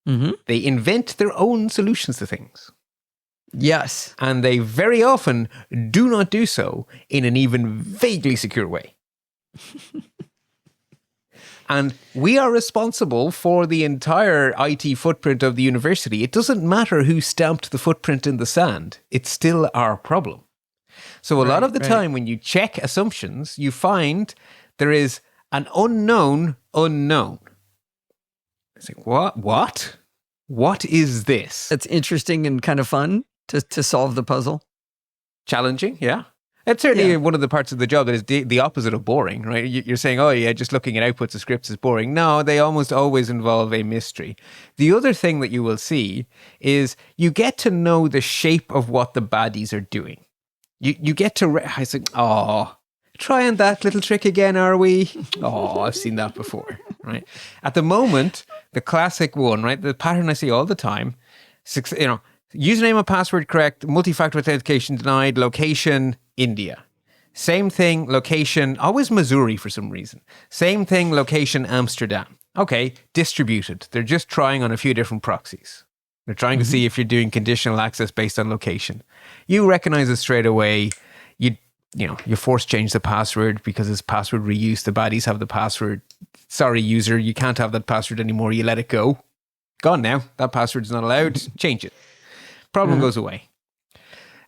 Mm-hmm. They invent their own solutions to things. Yes. And they very often do not do so in an even vaguely secure way. And we are responsible for the entire IT footprint of the university. It doesn't matter who stamped the footprint in the sand. It's still our problem. So a lot of the time when you check assumptions, you find there is an unknown unknown. It's like, what? What is this? That's interesting and kind of fun to solve the puzzle. Challenging, yeah. It's certainly one of the parts of the job that is the opposite of boring, right? You're saying, oh yeah, just looking at outputs of scripts is boring. No, they almost always involve a mystery. The other thing that you will see is you get to know the shape of what the baddies are doing. You get to... I say, oh, trying that little trick again, are we? Oh, I've seen that before, right? At the moment, the classic one, right? The pattern I see all the time, username and password correct, multi-factor authentication denied, location, India. Same thing, location, always Missouri for some reason. Same thing, location, Amsterdam. Okay, distributed. They're just trying on a few different proxies. They're trying to see if you're doing conditional access based on location. You recognize it straight away. You force change the password because it's password reuse. The baddies have the password. Sorry, user, you can't have that password anymore. You let it go. Gone now. That password's not allowed. Change it. Problem goes away.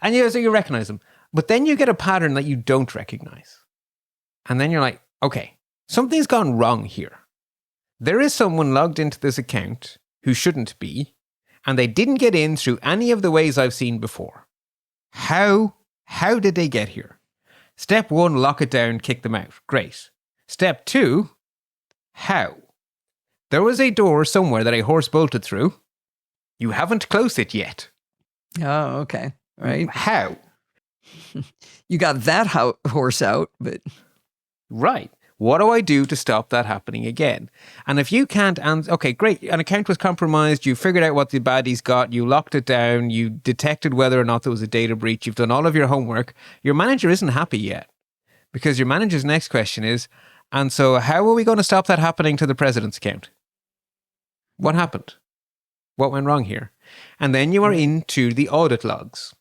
And so you recognize them. But then you get a pattern that you don't recognize. And then you're like, okay, something's gone wrong here. There is someone logged into this account who shouldn't be, and they didn't get in through any of the ways I've seen before. How did they get here? Step 1, lock it down, kick them out. Great. Step 2, how? There was a door somewhere that a horse bolted through. You haven't closed it yet. Oh, okay. Right. How? You got that horse out, but... Right. What do I do to stop that happening again? And if you can't answer, okay, great, an account was compromised, you figured out what the baddies got, you locked it down, you detected whether or not there was a data breach, you've done all of your homework, your manager isn't happy yet. Because your manager's next question is, and so how are we going to stop that happening to the president's account? What happened? What went wrong here? And then you are into the audit logs.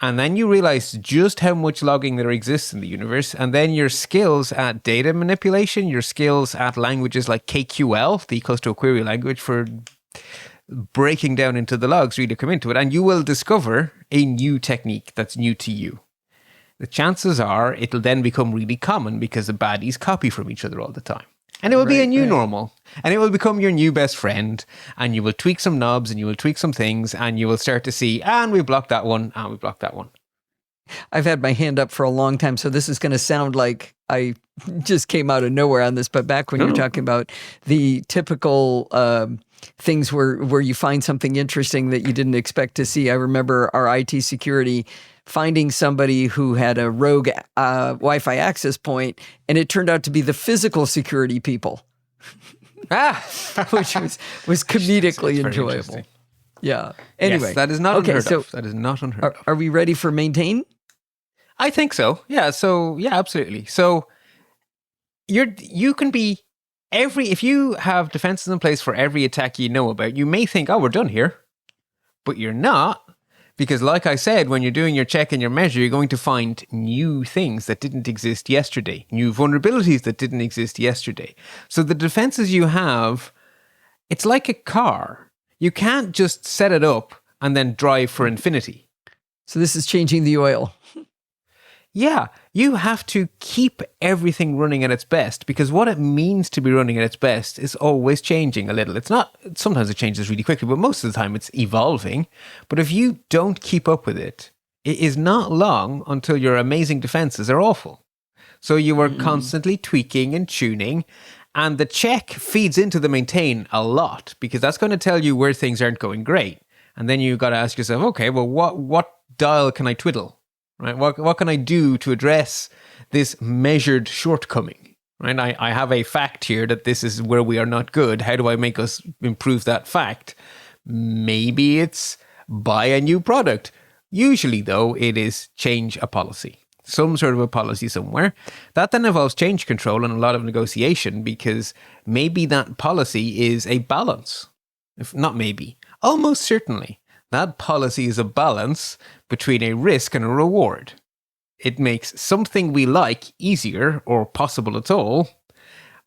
And then you realize just how much logging there exists in the universe. And then your skills at data manipulation, your skills at languages like KQL, the cluster query language for breaking down into the logs, really come into it. And you will discover a new technique that's new to you. The chances are it'll then become really common because the baddies copy from each other all the time. And it will be a new normal. And it will become your new best friend. And you will tweak some knobs and you will tweak some things. And you will start to see, and we blocked that one, and we blocked that one. I've had my hand up for a long time, so this is going to sound like I just came out of nowhere on this. But back when you were talking about the typical things where you find something interesting that you didn't expect to see. I remember our IT security finding somebody who had a rogue Wi-Fi access point, and it turned out to be the physical security people, which was comedically enjoyable. Yeah. Anyway, yes, that is not unheard of. That is not unheard of. Are we ready for maintain? I think so. Yeah. So yeah, absolutely. So you can be if you have defenses in place for every attack you know about, you may think, oh, we're done here, but you're not. Because like I said, when you're doing your check and your measure, you're going to find new things that didn't exist yesterday, new vulnerabilities that didn't exist yesterday. So the defenses you have, it's like a car. You can't just set it up and then drive for infinity. So this is changing the oil. Yeah, you have to keep everything running at its best, because what it means to be running at its best is always changing a little. It's not, sometimes it changes really quickly, but most of the time it's evolving. But if you don't keep up with it, it is not long until your amazing defenses are awful. So you are constantly tweaking and tuning, and the check feeds into the maintain a lot, because that's going to tell you where things aren't going great. And then you've got to ask yourself, okay, well, what dial can I twiddle? Right? What can I do to address this measured shortcoming? Right? I have a fact here that this is where we are not good. How do I make us improve that fact? Maybe it's buy a new product. Usually, though, it is change a policy. Some sort of a policy somewhere. That then involves change control and a lot of negotiation, because maybe that policy is a balance. If not maybe, almost certainly. That policy is a balance between a risk and a reward. It makes something we like easier or possible at all,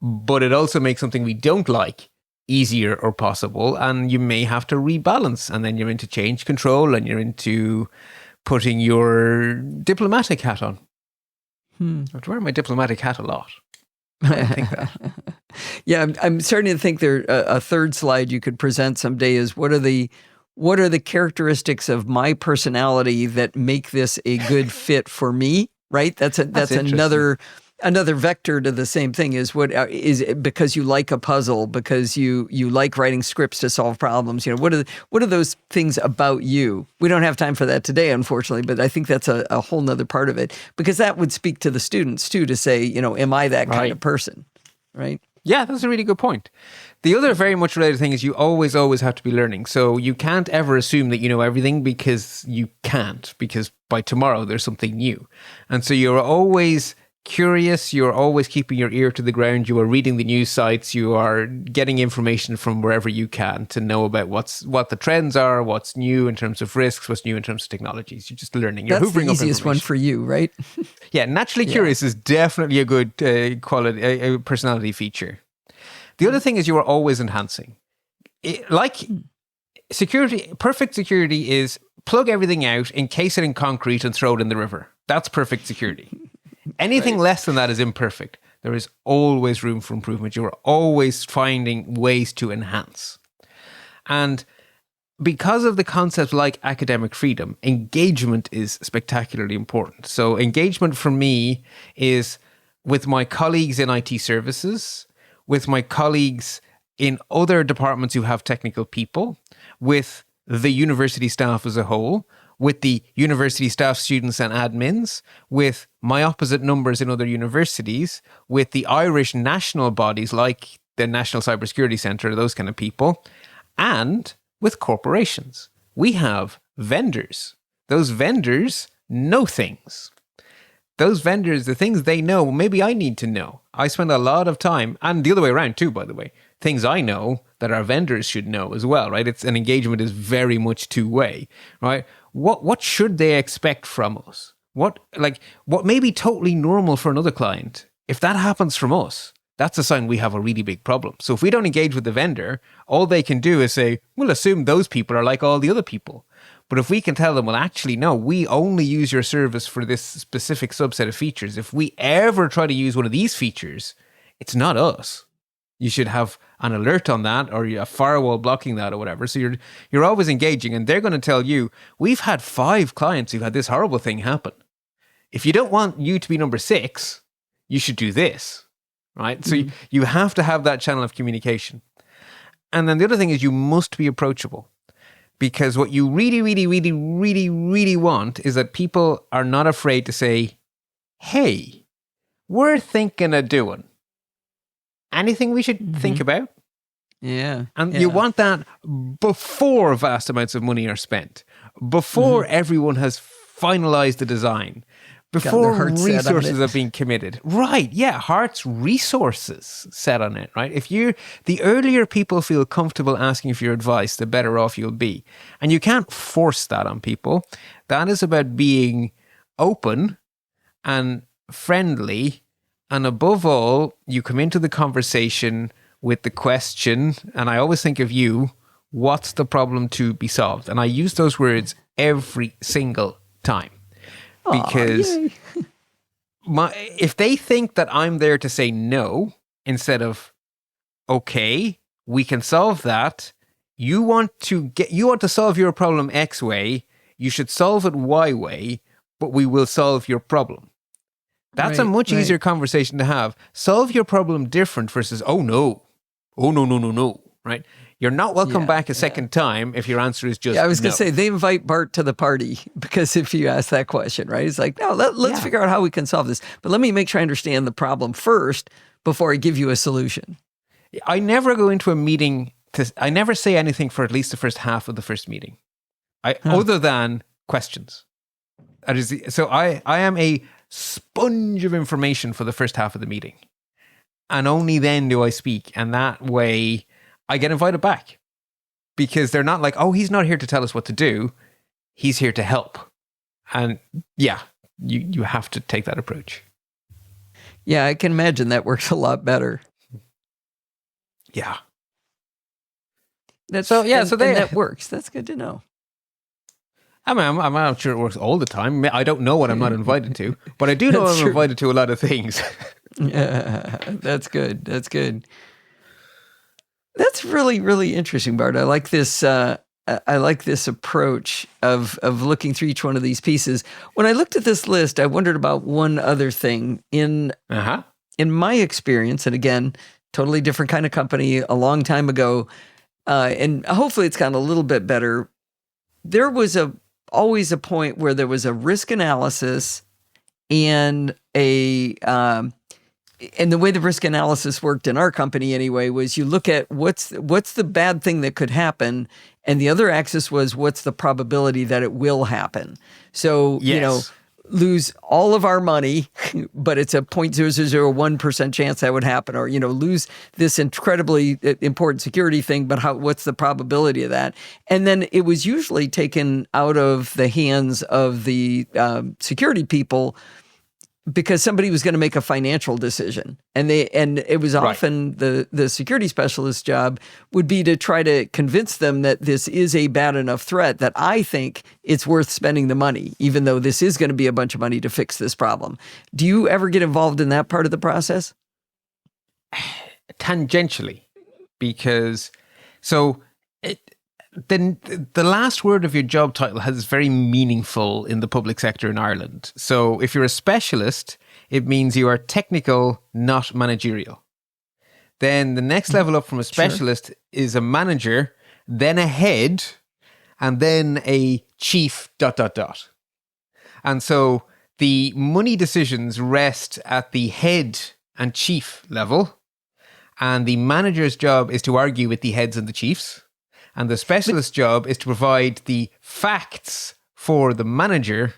but it also makes something we don't like easier or possible, and you may have to rebalance, and then you're into change control and you're into putting your diplomatic hat on. I have to wear my diplomatic hat a lot. I think that. Yeah, I'm starting to think there a third slide you could present someday is what are the characteristics of my personality that make this a good fit for me, right? That's another vector to the same thing. Is what is it because you like a puzzle, because you like writing scripts to solve problems. What are those things about you? We don't have time for that today, unfortunately, but I think that's a whole nother part of it, because that would speak to the students too, to say, am I that kind of person, right? Yeah, that's a really good point. The other very much related thing is you always have to be learning. So you can't ever assume that you know everything, because you can't, because by tomorrow there's something new. And so you're always curious, you're always keeping your ear to the ground, you are reading the news sites, you are getting information from wherever you can to know about what the trends are, what's new in terms of risks, what's new in terms of technologies. You're just learning. You're That's hoovering the up easiest one for you, right? Yeah, naturally curious is definitely a good quality, a personality feature. The other thing is you are always enhancing. Like security, perfect security is plug everything out, encase it in concrete, and throw it in the river. That's perfect security. Anything less than that is imperfect. There is always room for improvement. You are always finding ways to enhance. And because of the concept like academic freedom, engagement is spectacularly important. So engagement for me is with my colleagues in IT services, with my colleagues in other departments who have technical people, with the university staff as a whole, with the university staff, students and admins, with my opposite numbers in other universities, with the Irish national bodies like the National Cybersecurity Centre, those kind of people, and with corporations. We have vendors. Those vendors know things. Those vendors, the things they know, maybe I need to know. I spend a lot of time, and the other way around too, by the way, things I know that our vendors should know as well, right? It's an engagement is very much two-way, right? What should they expect from us? What may be totally normal for another client, if that happens from us, that's a sign we have a really big problem. So if we don't engage with the vendor, all they can do is say, we'll assume those people are like all the other people. But if we can tell them, well, actually, no, we only use your service for this specific subset of features. If we ever try to use one of these features, it's not us. You should have an alert on that, or a firewall blocking that, or whatever. So you're always engaging, and they're going to tell you, we've had 5 clients who've had this horrible thing happen. If you don't want you to be number 6, you should do this, right? So you have to have that channel of communication. And then the other thing is you must be approachable. Because what you really, really, really, really, really want is that people are not afraid to say, hey, we're thinking of doing anything we should think about. Yeah. And you want that before vast amounts of money are spent, before everyone has finalized the design, before resources are being committed. Right. Yeah. Hearts, resources set on it, right? The earlier people feel comfortable asking for your advice, the better off you'll be. And you can't force that on people. That is about being open and friendly. And above all, you come into the conversation with the question, and I always think of you, what's the problem to be solved? And I use those words every single time. Because if they think that I'm there to say no instead of, okay, we can solve that. You want to solve your problem X way. You should solve it Y way, but we will solve your problem. That's a much easier conversation to have. Solve your problem different versus, oh no, right? You're not welcome back a second time if your answer is just I was going no. to say, they invite Bart to the party because if you ask that question, right? It's like, no, let's figure out how we can solve this. But let me make sure I understand the problem first before I give you a solution. I never go into a meeting, I never say anything for at least the first half of the first meeting, other than questions. So I am a sponge of information for the first half of the meeting. And only then do I speak. And that way I get invited back, because they're not like, oh, he's not here to tell us what to do. He's here to help. And you have to take that approach. Yeah, I can imagine that works a lot better. Yeah. That works. That's good to know. I mean, I'm not sure it works all the time. I don't know what I'm not invited to, but I do know I'm invited to a lot of things. Yeah, that's good. That's good. That's really, really interesting, Bart. I like this. I like this approach of looking through each one of these pieces. When I looked at this list, I wondered about one other thing. In my experience, and again, totally different kind of company a long time ago, and hopefully it's gotten a little bit better. There was always a point where there was a risk analysis and and the way the risk analysis worked in our company anyway was you look at what's the bad thing that could happen, and the other axis was what's the probability that it will happen. So, lose all of our money, but it's a 0.0001% chance that would happen, or, lose this incredibly important security thing, but what's the probability of that? And then it was usually taken out of the hands of the security people because somebody was going to make a financial decision. And it was often the security specialist's job would be to try to convince them that this is a bad enough threat that I think it's worth spending the money, even though this is going to be a bunch of money to fix this problem. Do you ever get involved in that part of the process? Tangentially, because the last word of your job title is very meaningful in the public sector in Ireland. So if you're a specialist, it means you are technical, not managerial. Then the next level up from a specialist is a manager, then a head, and then a chief ... And so the money decisions rest at the head and chief level, and the manager's job is to argue with the heads and the chiefs. And the specialist's job is to provide the facts for the manager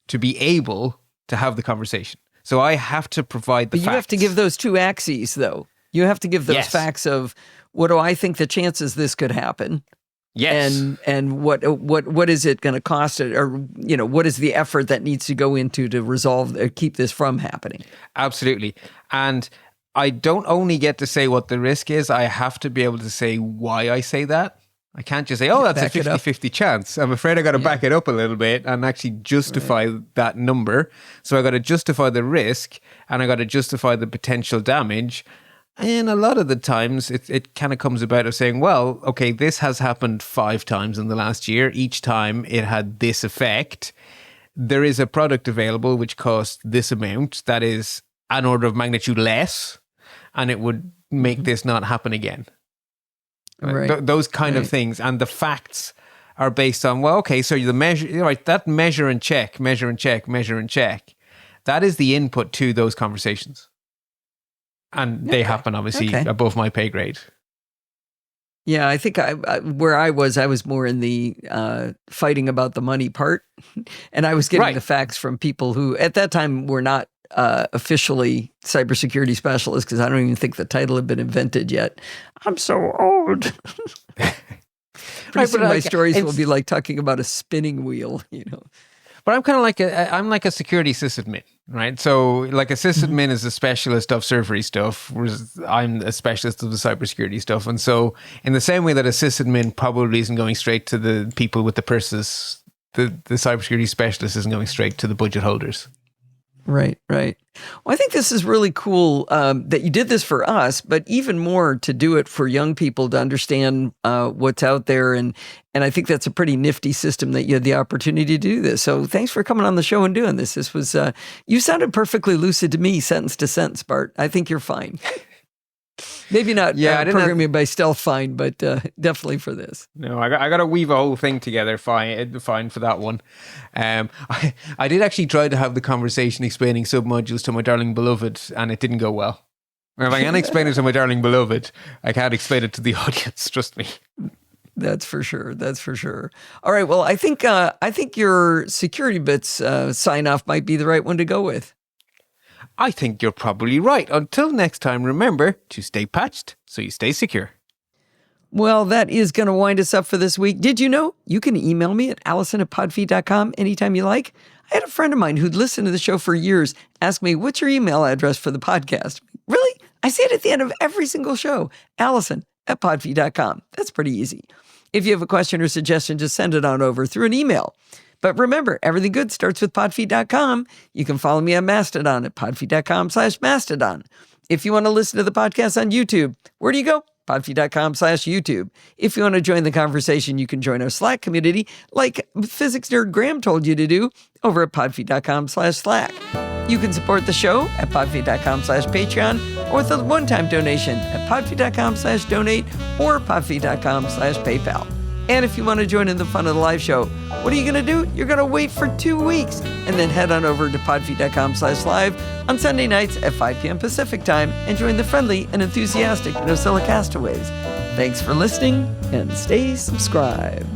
to be able to have the conversation. So I have to provide the facts. But you have to give those two axes, though. You have to give those facts of what do I think the chances this could happen? Yes. And what is it going to cost it, or what is the effort that needs to go into to resolve or keep this from happening? Absolutely. And I don't only get to say what the risk is, I have to be able to say why I say that. I can't just say, oh, that's a 50-50 chance. I'm afraid I got to back it up a little bit and actually justify that number. So I got to justify the risk, and I got to justify the potential damage. And a lot of the times it kind of comes about of saying, well, okay, this has happened 5 times in the last year. Each time it had this effect. There is a product available which costs this amount that is an order of magnitude less, and it would make this not happen again. Right. Those kind of Right. things. And the facts are based on, well, okay, so the measure, right, that measure and check, measure and check, measure and check, that is the input to those conversations. And they happen, obviously, Okay. above my pay grade. Yeah, I think where I was more in the fighting about the money part, and I was getting Right. the facts from people who at that time were not officially cybersecurity specialists, because I don't even think the title had been invented yet. I'm so old. Pretty soon but my like, stories will it's- be like talking about a spinning wheel, you know. But I'm kind of like I'm like a security sysadmin, right? So like a sysadmin is a specialist of servery stuff, whereas I'm a specialist of the cybersecurity stuff. And so in the same way that a sysadmin probably isn't going straight to the people with the purses, the cybersecurity specialist isn't going straight to the budget holders. Right, right. Well, I think this is really cool that you did this for us, but even more to do it for young people to understand what's out there. And I think that's a pretty nifty system that you had the opportunity to do this. So thanks for coming on the show and doing this. This was, you sounded perfectly lucid to me, sentence to sentence, Bart. I think you're fine. Maybe not I didn't programming by stealth fine, but definitely for this. No, I got to weave a whole thing together. Fine for that one. I did actually try to have the conversation explaining submodules to my darling beloved, and it didn't go well. If I can't explain it to my darling beloved, I can't explain it to the audience. Trust me. That's for sure. That's for sure. All right. Well, I think your security bits sign off might be the right one to go with. I think you're probably right. Until next time, remember to stay patched so you stay secure. Well, that is going to wind us up for this week. Did you know you can email me at allison@podfeed.com anytime you like? I had a friend of mine who'd listened to the show for years ask me, what's your email address for the podcast? Really? I say it at the end of every single show, allison@podfeed.com. That's pretty easy. If you have a question or suggestion, just send it on over through an email. But remember, everything good starts with podfeed.com. You can follow me on Mastodon at podfeed.com/Mastodon. If you want to listen to the podcast on YouTube, where do you go? podfeed.com/YouTube. If you want to join the conversation, you can join our Slack community like physics nerd Graeme told you to do over at podfeed.com/Slack. You can support the show at podfeed.com/Patreon or with a one-time donation at podfeed.com/donate or podfeed.com/PayPal. And if you want to join in the fun of the live show, what are you going to do? You're going to wait for 2 weeks and then head on over to podfeed.com/live on Sunday nights at 5 p.m. Pacific time and join the friendly and enthusiastic NoSilicastaways. Thanks for listening and stay subscribed.